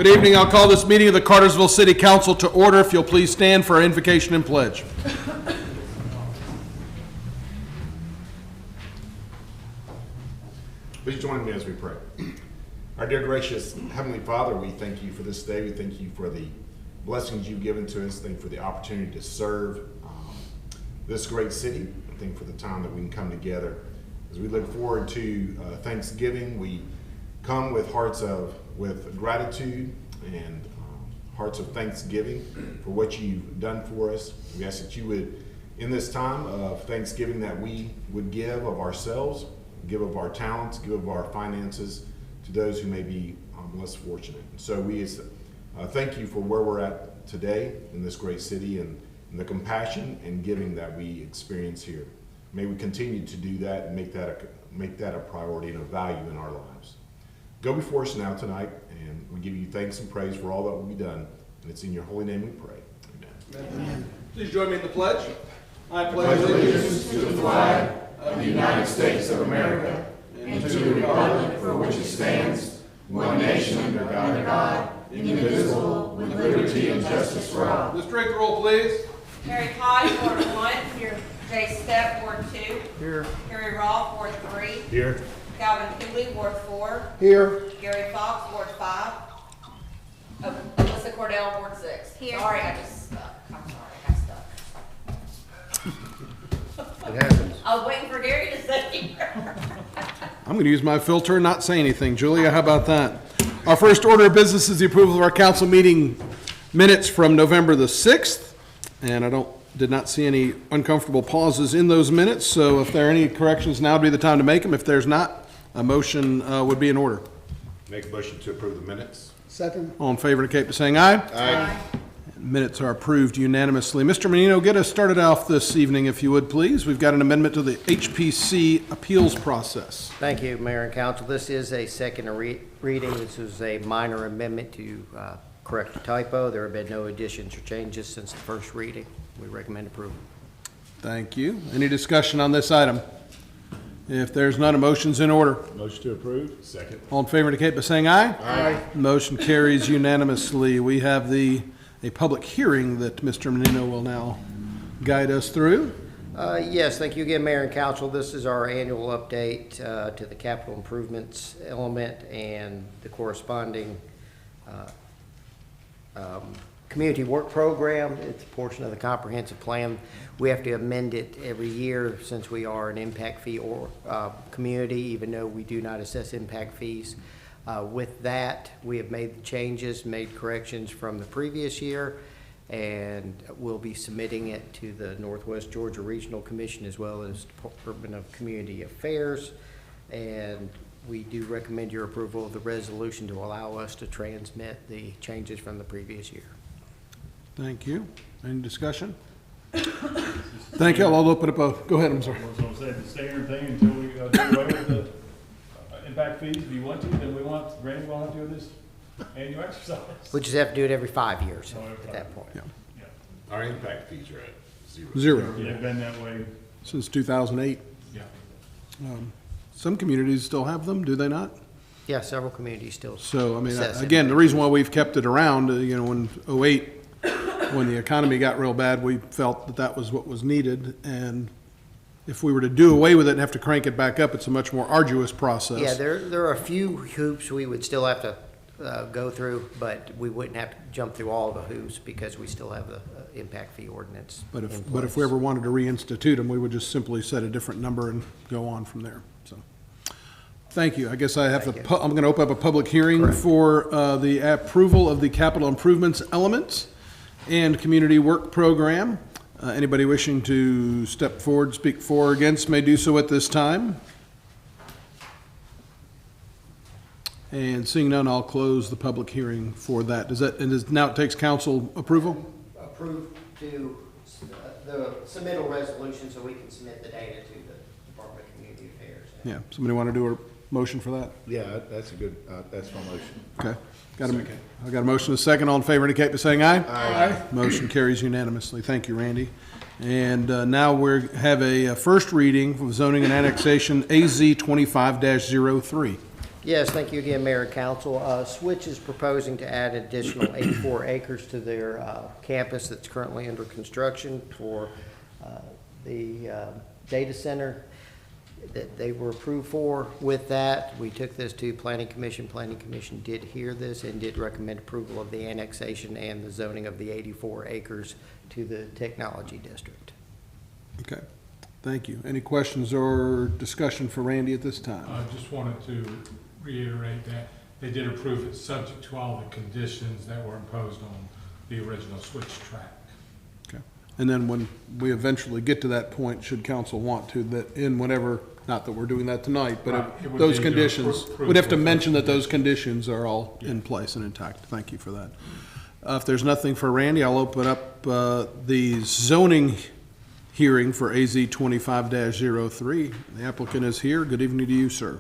Good evening. I'll call this meeting of the Cartersville City Council to order. If you'll please stand for our invocation and pledge. Please join me as we pray. Our dear gracious Heavenly Father, we thank you for this day. We thank you for the blessings you've given to us. Thank you for the opportunity to serve this great city. I thank you for the time that we can come together. As we look forward to Thanksgiving, we come with with gratitude and hearts of thanksgiving for what you've done for us. We ask that you would, in this time of Thanksgiving, that we would give of ourselves, give of our talents, give of our finances to those who may be less fortunate. So we thank you for where we're at today in this great city and the compassion and giving that we experience here. May we continue to do that and make that a priority and a value in our lives. Go before us now tonight, and we give you thanks and praise for all that will be done. And it's in your holy name we pray. Amen. Amen. Please join me in the pledge. I pledge allegiance to the flag of the United States of America and to the republic for which it stands, one nation under God, indivisible, with liberty and justice for all. Let's drink the roll, please. Harry Pye, Ward 1. Here. Jay Stepp, Ward 2. Here. Harry Rolfe, Ward 3. Here. Calvin Cooley, Ward 4. Here. Gary Fox, Ward 5. Oh, Alyssa Cordell, Ward 6. Here. Sorry, I just stuck. I'm sorry, I stuck. It happens. I was waiting for Gary to say here. I'm going to use my filter and not say anything. Julia, how about that? Our first order of business is the approval of our council meeting minutes from November the 6th. And I did not see any uncomfortable pauses in those minutes. So if there are any corrections, now would be the time to make them. If there's not, a motion would be in order. Make a motion to approve the minutes. Second. All in favor indicate by saying aye. Aye. Minutes are approved unanimously. Mr. Menino, get us started off this evening, if you would, please. We've got an amendment to the HPC appeals process. Thank you, Mayor and Council. This is a second reading. This is a minor amendment to correct a typo. There have been no additions or changes since the first reading. We recommend approval. Thank you. Any discussion on this item? If there's none, a motion's in order. Motion to approve. Second. All in favor indicate by saying aye. Aye. Motion carries unanimously. We have a public hearing that Mr. Menino will now guide us through. Yes, thank you again, Mayor and Council. This is our annual update to the capital improvements element and the corresponding community work program. It's a portion of the comprehensive plan. We have to amend it every year since we are an impact fee or community, even though we do not assess impact fees. With that, we have made the changes, made corrections from the previous year, and we'll be submitting it to the Northwest Georgia Regional Commission as well as Department of Community Affairs. And we do recommend your approval of the resolution to allow us to transmit the changes from the previous year. Thank you. Any discussion? Thank you. I'll open up go ahead, I'm sorry. I was going to say the standard thing until we do away with the impact fees. If you want to, then Randy will have to do this annual exercise. We just have to do it every 5 years Oh, every at 5 that point. Yeah. Yeah. Our impact fees are at zero. Zero. Yeah, they've been that way. Since 2008. Yeah. Some communities still have them, do they not? Yeah, several communities still. So, I mean, assess again, the impact. reason why we've kept it around, in 08, when the economy got real bad, we felt that that was what was needed. And if we were to do away with it and have to crank it back up, it's a much more arduous process. Yeah, there are a few hoops we would still have to go through, but we wouldn't have to jump through all the hoops because we still have the impact fee ordinance. But if we ever wanted to reinstitute them, we would just simply set a different number and go on from there. So, thank you. I guess I'm going to open up a public hearing Correct. for the approval of the capital improvements elements and community work program. Anybody wishing to step forward, speak for or against may do so at this time. And seeing none, I'll close the public hearing for that. Now it takes council approval? Approve to the submittal resolution so we can submit the data to the Department of Community Affairs. Yeah, somebody want to do a motion for that? Yeah, that's a good, that's my motion. Okay. I got a motion and a second. All in favor indicate by saying aye. Aye. Motion carries unanimously. Thank you, Randy. And now we have a first reading for zoning and annexation AZ 25-03. Yes, thank you again, Mayor and Council. Switch is proposing to add additional 84 acres to their campus that's currently under construction for the data center that they were approved for. With that, we took this to Planning Commission. Planning Commission did hear this and did recommend approval of the annexation and the zoning of the 84 acres to the technology district. Okay, thank you. Any questions or discussion for Randy at this time? I just wanted to reiterate that they did approve it subject to all the conditions that were imposed on the original switch track. Okay. And then when we eventually get to that point, should council want to, that in whatever, not that we're doing that tonight, but Right. It would those be conditions, approved we'd have to with- mention that those conditions are all in place and intact. Thank you for that. If there's nothing for Randy, I'll open up the zoning hearing for AZ 25-03. The applicant is here. Good evening to you, sir.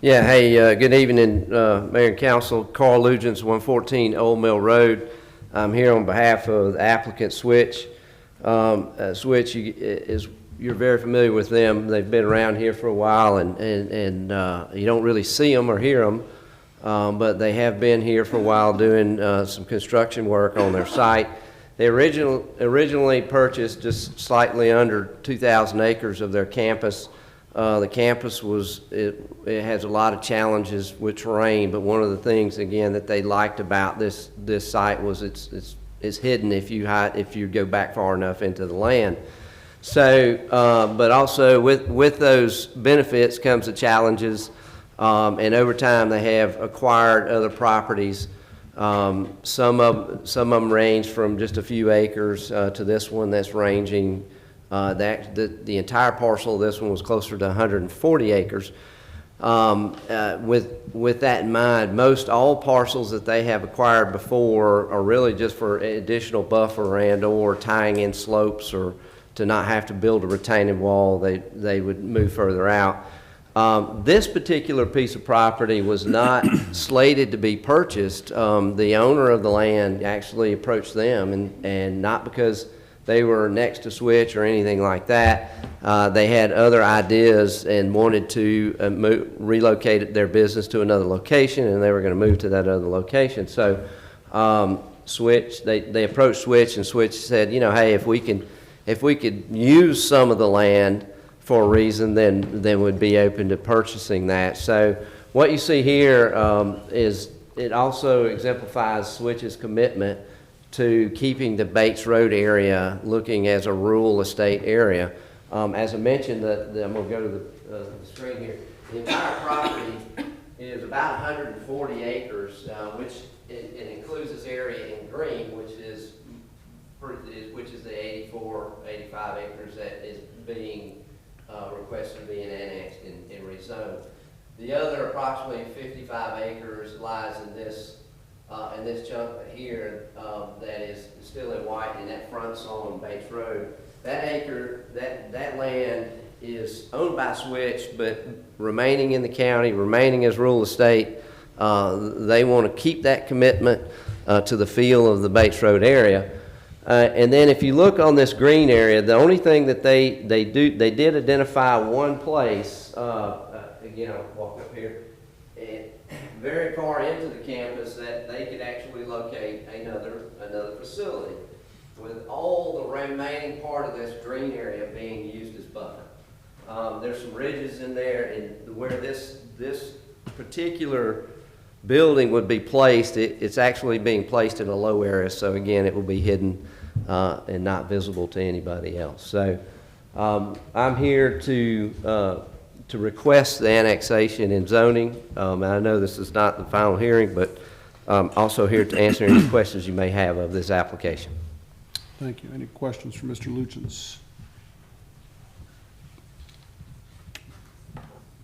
Yeah, hey, good evening, Mayor and Council. Carl Lugents, 114 Old Mill Road. I'm here on behalf of the applicant Switch. Switch you're very familiar with them. They've been around here for a while, and you don't really see them or hear them, but they have been here for a while doing some construction work on their site. They originally purchased just slightly under 2,000 acres of their campus. The campus it has a lot of challenges with terrain, but one of the things again that they liked about this site was it's hidden if you go back far enough into the land. So, but also with those benefits comes the challenges, and over time they have acquired other properties. Some of them range from just a few acres to this one that's ranging. The entire parcel of this one was closer to 140 acres. With that in mind, most all parcels that they have acquired before are really just for additional buffer and or tying in slopes or to not have to build a retaining wall. They would move further out. This particular piece of property was not slated to be purchased. The owner of the land actually approached them, and not because they were next to Switch or anything like that. They had other ideas and wanted to relocate their business to another location, and they were going to move to that other location. So Switch, they approached Switch, and Switch said, you know, hey, if we could use some of the land for a reason, then we'd be open to purchasing that. So what you see here is it also exemplifies Switch's commitment to keeping the Bates Road area looking as a rural estate area. As I mentioned, I'm going to go to the screen here. The entire property is about 140 acres, which it includes this area in green, which is the 84, 85 acres that is being requested to be annexed and rezoned. The other approximately 55 acres lies in this chunk here that is still in white in that front zone on Bates Road. That land is owned by Switch, but remaining in the county, remaining as rural estate. They want to keep that commitment to the feel of the Bates Road area. And then if you look on this green area, the only thing that they did identify one place, again, I'll walk up here, and very far into the campus that they could actually locate another facility with all the remaining part of this green area being used as buffer. There's some ridges in there, and where this particular building would be placed, it's actually being placed in a low area, so again, it will be hidden and not visible to anybody else. So I'm here to request the annexation and zoning. I know this is not the final hearing, but I'm also here to answer any questions you may have of this application. Thank you. Any questions for Mr. Lutjens?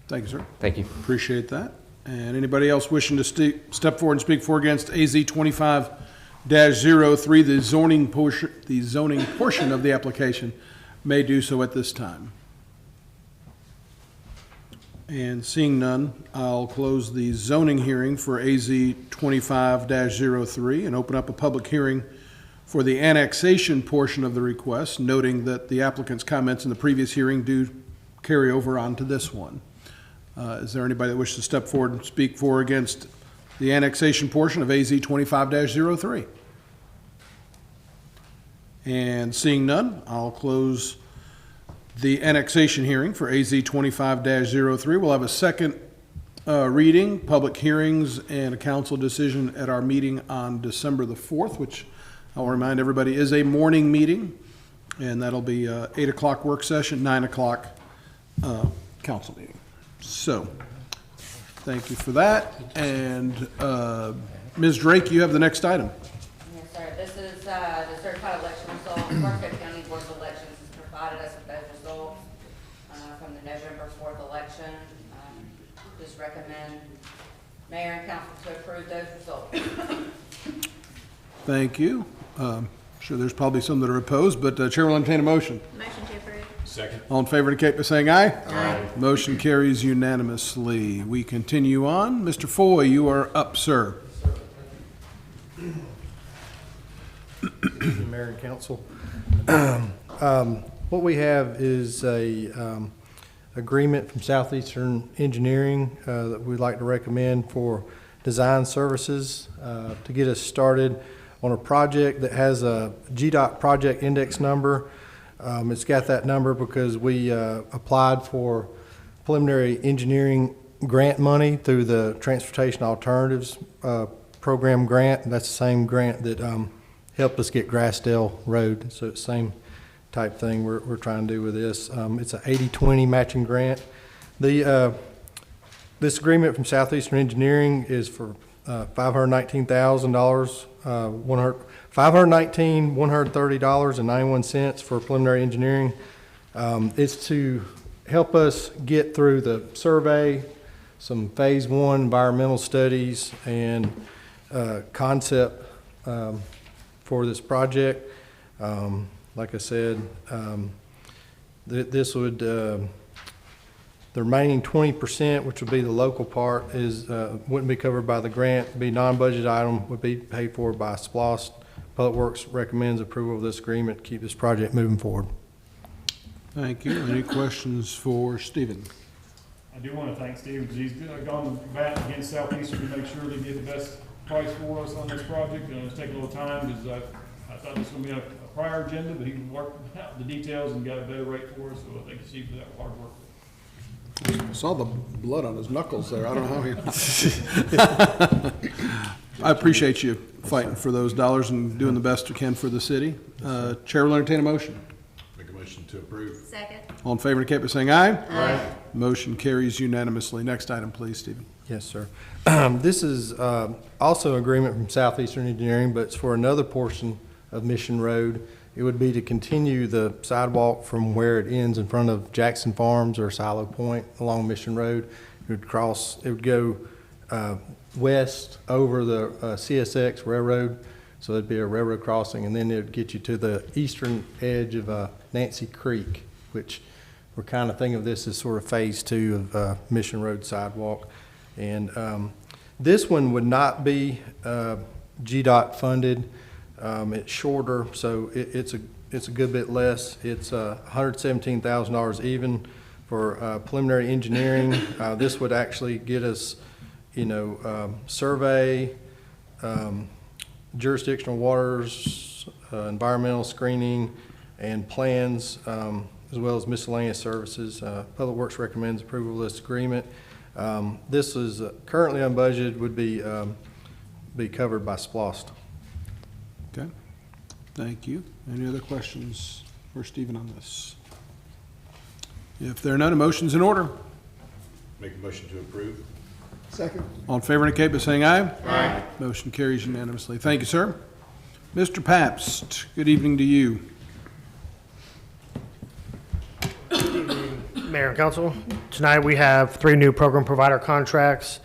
Thank you, sir. Thank you. Appreciate that. And anybody else wishing to step forward and speak for or against AZ 25-03, the zoning portion of the application, may do so at this time. And seeing none, I'll close the zoning hearing for AZ 25-03 and open up a public hearing for the annexation portion of the request, noting that the applicant's comments in the previous hearing do carry over onto this one. Is there anybody that wishes to step forward and speak for or against the annexation portion of AZ 25-03? And seeing none, I'll close the annexation hearing for AZ 25-03. We'll have a second reading, public hearings, and a council decision at our meeting on December the 4th, which I'll remind everybody is a morning meeting, and that'll be 8 o'clock work session, 9 o'clock council meeting. So, thank you for that. And Ms. Drake, you have the next item. Yes, sir. This is the certified election results. Cartersville County Board of Elections has provided us with those results from the November 4th election. Just recommend mayor and council to approve those results. Thank you. I'm sure there's probably some that are opposed, but Chair will entertain a motion. Motion to approve. Second. All in favor indicate by saying aye. Aye. Motion carries unanimously. We continue on. Mr. Foy, you are up, sir. Mayor and council. What we have is a agreement from Southeastern Engineering that we'd like to recommend for design services to get us started on a project that has a GDOT project index number. It's got that number because we applied for preliminary engineering grant money through the Transportation Alternatives Program grant. And that's the same grant that helped us get Grassdale Road. So it's the same type thing we're trying to do with this. It's an 80-20 matching grant. This agreement from Southeastern Engineering is for $519,000, $519,130.91 for preliminary engineering. It's to help us get through the survey, some phase 1 environmental studies, and concept for this project. Like I said, this would, the remaining 20%, which would be the local part, is wouldn't be covered by the grant, be non-budget item, would be paid for by SPLOST. Public Works recommends approval of this agreement to keep this project moving forward. Thank you. Any questions for Stephen? I do want to thank Steve because he's gone to bat against Southeastern to make sure they get the best price for us on this project. It's taken a little time because I thought this was going to be a prior agenda, but he worked out the details and got a better rate for us. So thank you, Steve, for that hard work. I saw the blood on his knuckles there. I don't know how he... I appreciate you fighting for those dollars and doing the best you can for the city. Chair will entertain a motion. Make a motion to approve. Second. All in favor indicate by saying aye. Aye. Motion carries unanimously. Next item, please, Stephen. Yes, sir. This is also an agreement from Southeastern Engineering, but it's for another portion of Mission Road. It would be to continue the sidewalk from where it ends in front of Jackson Farms or Silo Point along Mission Road. It would cross, it would go west over the CSX railroad, so it'd be a railroad crossing, and then it would get you to the eastern edge of Nancy Creek, which we're kind of thinking of this as sort of phase 2 of Mission Road sidewalk. And this one would not be GDOT funded. It's shorter, so it's a good bit less. It's $117,000 even for preliminary engineering. This would actually get us, survey, jurisdictional waters, environmental screening, and plans, as well as miscellaneous services. Public Works recommends approval of this agreement. This is currently unbudgeted, would be covered by SPLOST. Okay. Thank you. Any other questions for Stephen on this? If there are none, a motion's in order. Make a motion to approve. Second. All in favor indicate by saying aye. Aye. Motion carries unanimously. Thank you, sir. Mr. Pabst, good evening to you. Mayor and Council, tonight we have 3 new program provider contracts.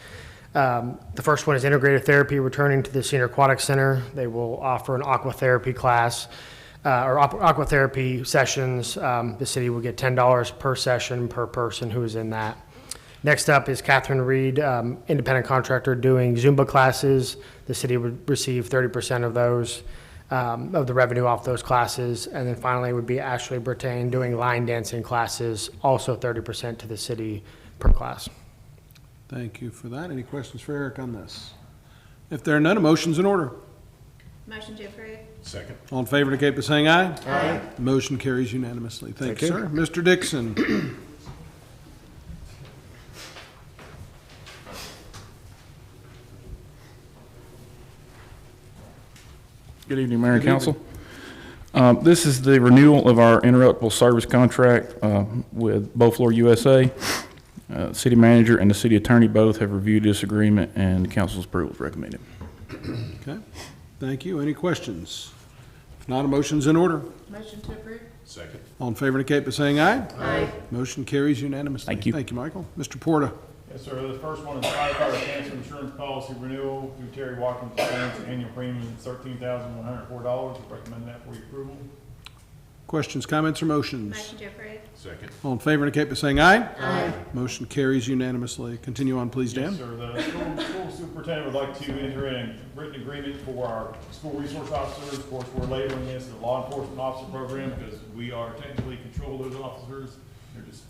The first one is Integrated Therapy returning to the Senior Aquatic Center. They will offer an aquatherapy class or aquatherapy sessions. The city will get $10 per session per person who is in that. Next up is Catherine Reed, independent contractor doing Zumba classes. The city would receive 30% of those, of the revenue off those classes. And then finally would be Ashley Brittain doing line dancing classes, also 30% to the city per class. Thank you for that. Any questions for Eric on this? If there are none, a motion's in order. Motion to approve. Second. All in favor indicate by saying aye. Aye. Motion carries unanimously. Thank you, sir. Mr. Dixon. Good evening, Mayor and Council. This is the renewal of our interruptible service contract with Beauflor USA. City manager and the city attorney both have reviewed this agreement, and the council's approval is recommended. Okay, thank you. Any questions? If not, a motion's in order. Motion to approve. Second. All in favor indicate by saying aye. Aye. Motion carries unanimously. Thank you. Thank you, Michael. Mr. Porta. Yes, sir. The first one is firefighter cancer insurance policy renewal through Terry Watkins Insurance. Annual premium is $13,104. Recommend that for your approval. Questions, comments, or motions? Motion to approve. Second. All in favor indicate by saying aye. Aye. Motion carries unanimously. Continue on, please, Dan. Yes, sir. The school superintendent would like to enter in a written agreement for our school resource officers. Of course, we're labeling this as a law enforcement officer program because we are technically control those officers. They're just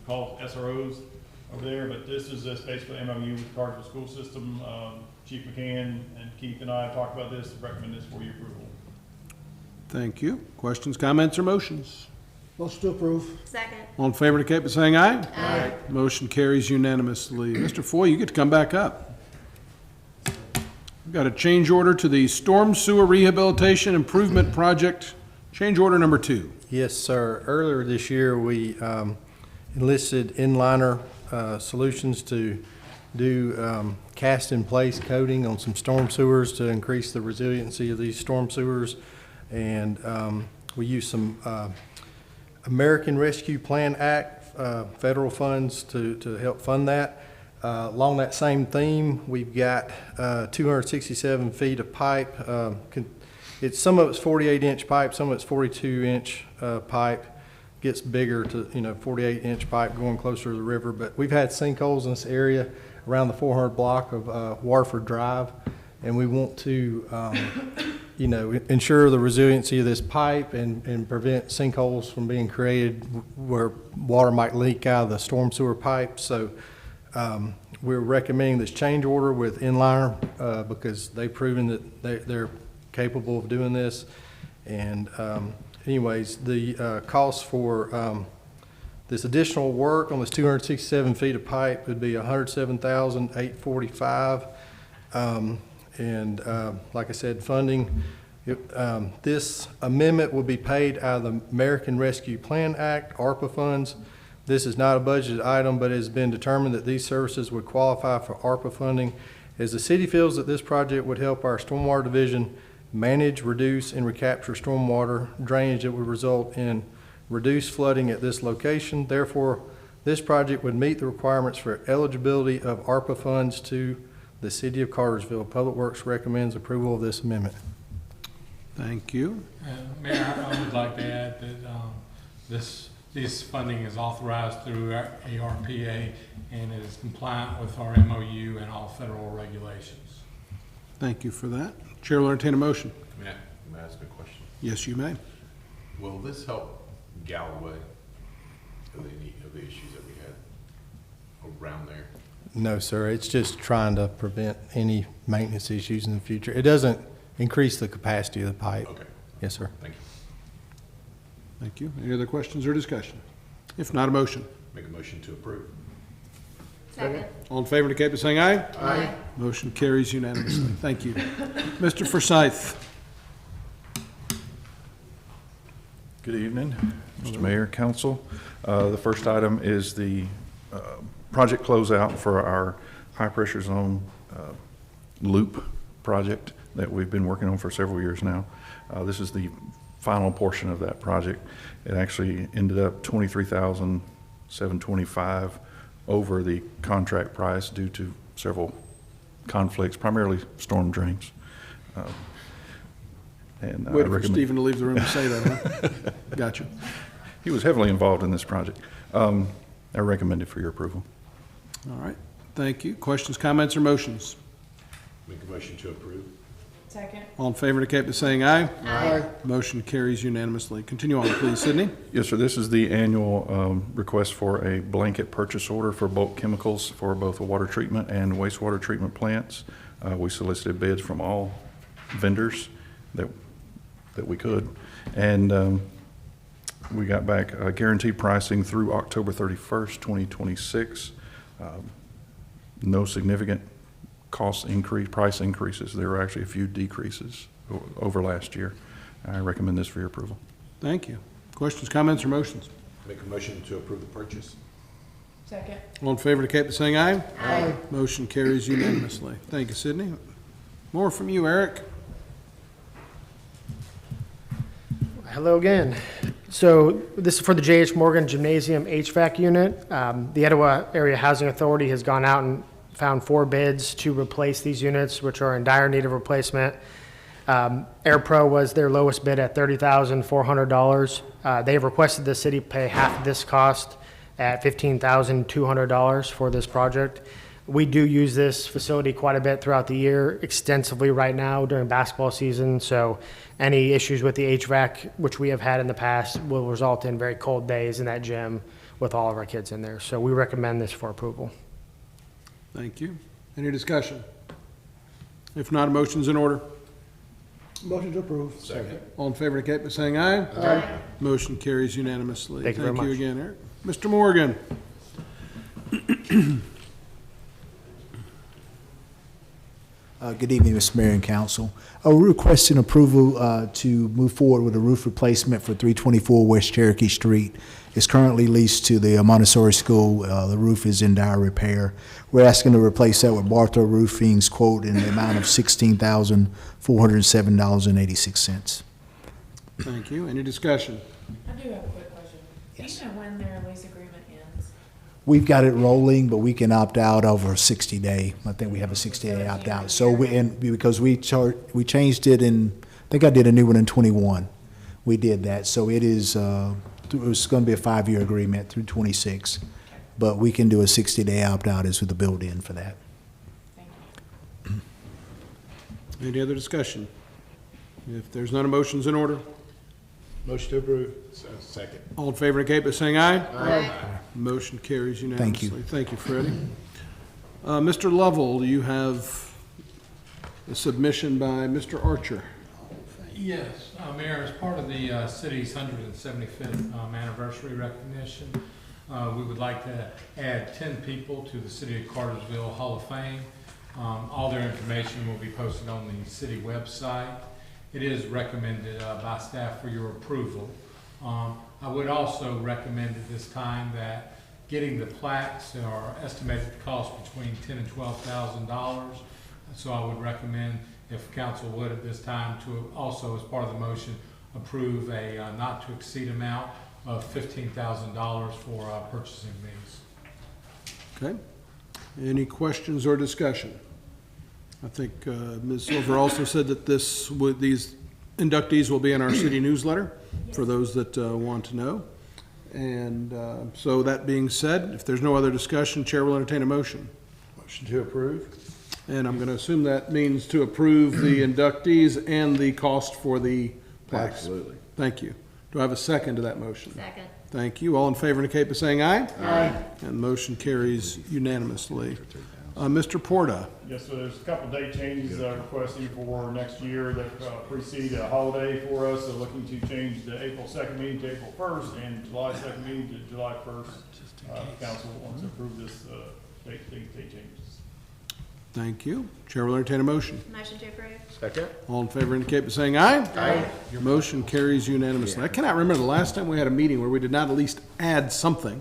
called SROs over there, but this is just basically MOU with the Cartersville school system. Chief McCann and Keith and I have talked about this, recommend this for your approval. Thank you. Questions, comments, or motions? Motion to approve. Second. All in favor indicate by saying aye. Aye. Motion carries unanimously. Mr. Foy, you get to come back up. We've got a change order to the Storm Sewer Rehabilitation Improvement Project, change order number 2. Yes, sir. Earlier this year, we enlisted Inliner Solutions to do cast-in-place coating on some storm sewers to increase the resiliency of these storm sewers. And we used some American Rescue Plan Act federal funds to help fund that. Along that same theme, we've got 267 feet of pipe. Some of it's 48-inch pipe, some of it's 42-inch pipe. Gets bigger to 48-inch pipe going closer to the river. But we've had sinkholes in this area around the 400 block of Warford Drive, and we want to ensure the resiliency of this pipe and prevent sinkholes from being created where water might leak out of the storm sewer pipe. So we're recommending this change order with Inliner because they've proven that they're capable of doing this. And anyways, the cost for this additional work on this 267 feet of pipe would be $107,845. And like I said, funding, this amendment will be paid out of the American Rescue Plan Act, ARPA funds. This is not a budgeted item, but it has been determined that these services would qualify for ARPA funding, as the city feels that this project would help our stormwater division manage, reduce, and recapture stormwater drainage that would result in reduced flooding at this location. Therefore, this project would meet the requirements for eligibility of ARPA funds to the city of Cartersville. Public Works recommends approval of this amendment. Thank you. Mayor, I would like to add that this funding is authorized through our ARPA and is compliant with our MOU and all federal regulations. Thank you for that. Chair will entertain a motion. May I ask a question? Yes, you may. Will this help Galloway of any of the issues that we had around there? No, sir. It's just trying to prevent any maintenance issues in the future. It doesn't increase the capacity of the pipe. Okay. Yes, sir. Thank you. Thank you. Any other questions or discussion? If not, a motion. Make a motion to approve. Second. All in favor indicate by saying aye. Aye. Motion carries unanimously. Thank you. Mr. Forsyth. Good evening, Mr. Mayor, Council. The first item is the project closeout for our high-pressure zone loop project that we've been working on for several years now. This is the final portion of that project. It actually ended up $23,725 over the contract price due to several conflicts, primarily storm drains. And Wait for Stephen to leave the room to say that, huh? Gotcha. He was heavily involved in this project. I recommend it for your approval. All right. Thank you. Questions, comments, or motions? Make a motion to approve. Second. All in favor indicate by saying aye. Aye. Motion carries unanimously. Continue on, please, Sydney. Yes, sir. This is the annual request for a blanket purchase order for bulk chemicals for both the water treatment and wastewater treatment plants. We solicited bids from all vendors that we could, and we got back guaranteed pricing through October 31st, 2026. No significant price increases. There were actually a few decreases over last year. I recommend this for your approval. Thank you. Questions, comments, or motions? Make a motion to approve the purchase. Second. All in favor indicate by saying aye. Aye. Motion carries unanimously. Thank you, Sydney. More from you, Eric. Hello again. So this is for the J.H. Morgan Gymnasium HVAC unit. The Etowah Area Housing Authority has gone out and found 4 bids to replace these units, which are in dire need of replacement. AirPro was their lowest bid at $30,400. They have requested the city pay half of this cost at $15,200 for this project. We do use this facility quite a bit throughout the year, extensively right now during basketball season. So any issues with the HVAC, which we have had in the past, will result in very cold days in that gym with all of our kids in there. So we recommend this for approval. Thank you. Any discussion? If not, a motion's in order. Motion to approve. Second. All in favor indicate by saying aye. Aye. Motion carries unanimously. Thank you very much. again, Eric. Mr. Morgan. Good evening, Mr. Mayor and Council. We're requesting approval to move forward with a roof replacement for 324 West Cherokee Street. It's currently leased to the Montessori School. The roof is in dire repair. We're asking to replace that with Bartow Roofing's quote in the amount of $16,407.86. Thank you. Any discussion? I do have a quick question. Yes. Do you know when their lease agreement ends? We've got it rolling, but we can opt out over a 60-day. I think we have a 60-day opt-out. So because we changed it in, I think I did a new one in 21. We did that. So it is, it's going to be a 5-year agreement through 26. But we can do a 60-day opt-out as with the build-in for that. Thank you. Any other discussion? If there's none, a motion's in order. Motion to approve. Second. All in favor indicate by saying aye. Aye. Motion carries unanimously. Thank you. Thank you, Freddie. Mr. Lovell, you have a submission by Mr. Archer. Yes, Mayor, as part of the city's 175th anniversary recognition, we would like to add 10 people to the City of Cartersville Hall of Fame. All their information will be posted on the city website. It is recommended by staff for your approval. I would also recommend at this time that getting the plaques are estimated to cost between $10,000 and $12,000. So I would recommend, if council would at this time, to also, as part of the motion, approve a not to exceed amount of $15,000 for purchasing these. Okay. Any questions or discussion? I think Ms. Silver also said that these inductees will be in our city newsletter for those that want to know. And so that being said, if there's no other discussion, Chair will entertain a motion. Motion to approve. And I'm going to assume that means to approve the inductees and the cost for the plaques. Absolutely. Thank you. Do I have a second to that motion? Second. Thank you. All in favor indicate by saying aye. Aye. And motion carries unanimously. Mr. Porta. Yes, so there's a couple date changes requesting for next year that precede a holiday for us. So looking to change the April 2nd meeting to April 1st and July 2nd meeting to July 1st. Council wants to approve this date changes. Thank you. Chair will entertain a motion. Motion to approve. Second. All in favor indicate by saying aye. Aye. Motion carries unanimously. I cannot remember the last time we had a meeting where we did not at least add something.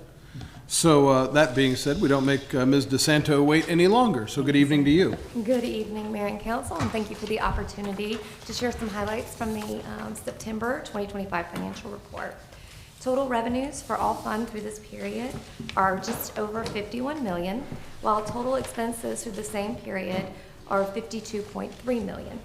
So that being said, we don't make Ms. DeSanto wait any longer. So good evening to you. Good evening, Mayor and Council, and thank you for the opportunity to share some highlights from the September 2025 financial report. Total revenues for all funds through this period are just over $51 million, while total expenses through the same period are $52.3 million.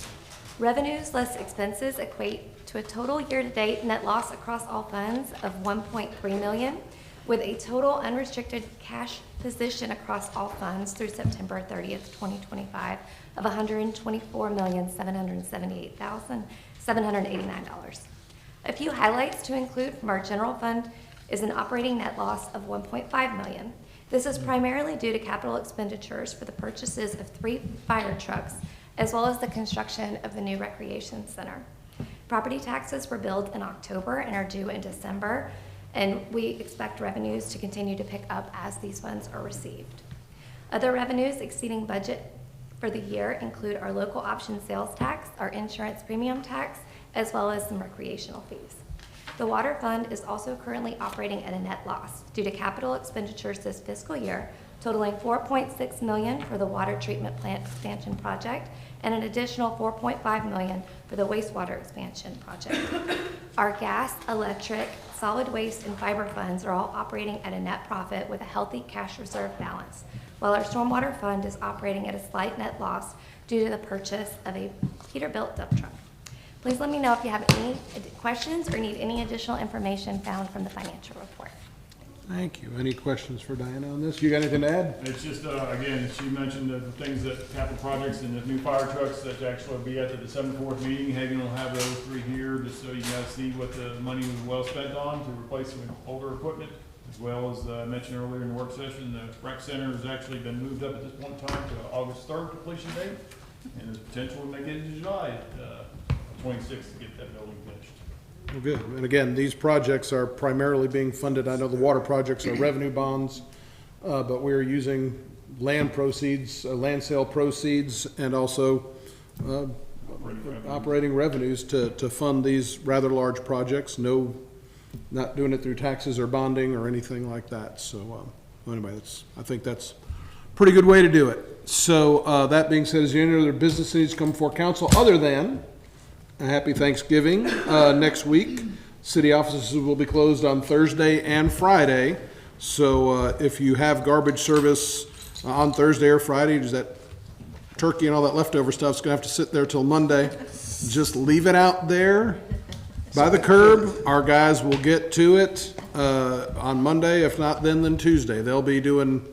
Revenues less expenses equate to a total year-to-date net loss across all funds of $1.3 million, with a total unrestricted cash position across all funds through September 30th, 2025 of $124,778,789. A few highlights to include from our general fund is an operating net loss of $1.5 million. This is primarily due to capital expenditures for the purchases of 3 fire trucks, as well as the construction of the new recreation center. Property taxes were billed in October and are due in December, and we expect revenues to continue to pick up as these funds are received. Other revenues exceeding budget for the year include our local option sales tax, our insurance premium tax, as well as some recreational fees. The water fund is also currently operating at a net loss due to capital expenditures this fiscal year, totaling $4.6 million for the water treatment plant expansion project and an additional $4.5 million for the wastewater expansion project. Our gas, electric, solid waste, and fiber funds are all operating at a net profit with a healthy cash reserve balance, while our stormwater fund is operating at a slight net loss due to the purchase of a Peterbilt dump truck. Please let me know if you have any questions or need any additional information found from the financial report. Thank you. Any questions for Diana on this? You got anything to add? It's just, again, she mentioned the things that capital projects and the new fire trucks that actually will be at the December 4th meeting. Hagan will have those 3 here just so you guys see what the money was well spent on to replace some older equipment, as well as I mentioned earlier in the work session, the rec center has actually been moved up at this point in time to August 3rd completion date, and there's potential to make it into July 26th to get that building finished. Well, good. And again, these projects are primarily being funded, I know the water projects are revenue bonds, but we're using land proceeds, land sale proceeds, and also operating revenues to fund these rather large projects. No, not doing it through taxes or bonding or anything like that. So anyway, I think that's a pretty good way to do it. So that being said, is there any other business that needs to come before council other than a happy Thanksgiving next week? City offices will be closed on Thursday and Friday. So if you have garbage service on Thursday or Friday, does that turkey and all that leftover stuff's gonna have to sit there till Monday. Just leave it out there by the curb. Our guys will get to it on Monday. If not then Tuesday. They'll be doing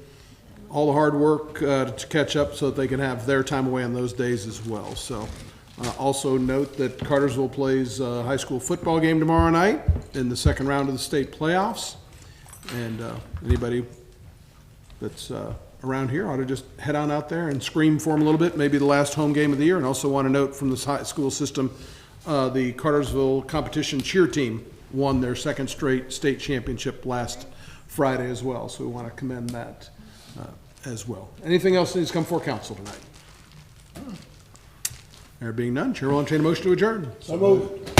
all the hard work to catch up so that they can have their time away on those days as well. So. Also note that Cartersville plays a high school football game tomorrow night in the second round of the state playoffs. And anybody that's around here ought to just head on out there and scream for them a little bit, maybe the last home game of the year. And also want to note from the high school system, the Cartersville competition cheer team won their second straight state championship last Friday as well. So we want to commend that as well. Anything else that needs to come before council tonight? There being none, Chair will entertain a motion to adjourn. So moved.